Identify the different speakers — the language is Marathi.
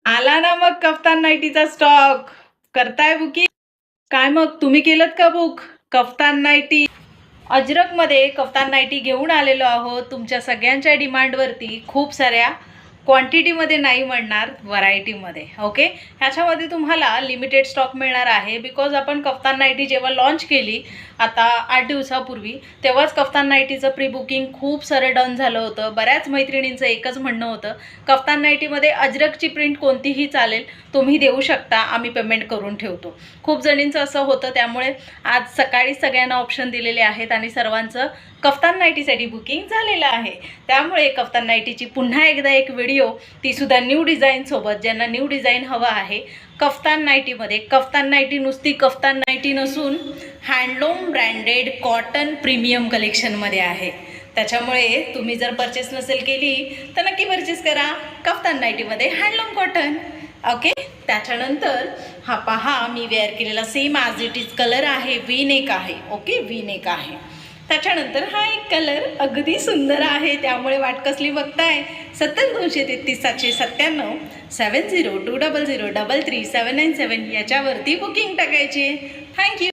Speaker 1: आला ना मग कफ्तान नाईटीचा स्टॉक. करताय बुकिंग? काय मग तुम्ही केलं का बुक कफ्तान नाईटी? अजरकमध्ये कफ्तान नाईटी घेऊन आलेलो आहोत तुमच्या सगळ्यांच्या डिमांडवरती. खूप साऱ्या क्वांटिटीमध्ये नाही म्हणणार, व्हरायटीमध्ये. ओके, ह्याच्यामध्ये तुम्हाला लिमिटेड स्टॉक मिळणार आहे. बिकॉज आपण कफ्तान नाईटी जेव्हा लॉन्च केली आता 8 दिवसापूर्वी, तेव्हाच कफ्तान नाईटीचं प्री बुकिंग खूप सारं डन झालं होतं. बऱ्याच मैत्रिणींचं एकच म्हणणं होतं, कफ्तान नाईटीमध्ये अजरकची प्रिंट कोणतीही चालेल, तुम्ही देऊ शकता, आम्ही पेमेंट करून ठेवतो. खूप जणींचं असं होतं, त्यामुळे आज सकाळी सगळ्यांना ऑप्शन दिलेले आहेत आणि सर्वांचं कफ्तान नाईटीसाठी बुकिंग झालेलं आहे. त्यामुळे कफ्तान नाईटीची पुन्हा एकदा एक व्हिडिओ, तीसुद्धा न्यू डिझाईनसोबत. ज्यांना न्यू डिझाईन हवं आहे कफ्तान नाईटीमध्ये, कफ्तान नाईटी नुसती कफ्तान नाईटी नसून हँडलूम ब्रँडेड कॉटन प्रीमियम कलेक्शनमध्ये आहे. त्याच्यामुळे तुम्ही जर परचेस नसेल केली तर नक्की परचेस करा कफ्तान नाईटीमध्ये हँडलूम कॉटन. ओके, त्याच्यानंतर हा पहा, मी वेअर केलेला same as it is colour आहे, वी नेक आहे. ओके, वी नेक आहे. त्याच्यानंतर हा एक कलर अगदी सुंदर आहे, त्यामुळे वाट कसली बघताय? 70-233-797 702000333797 याच्यावरती बुकिंग टाकायची. थँक्यू.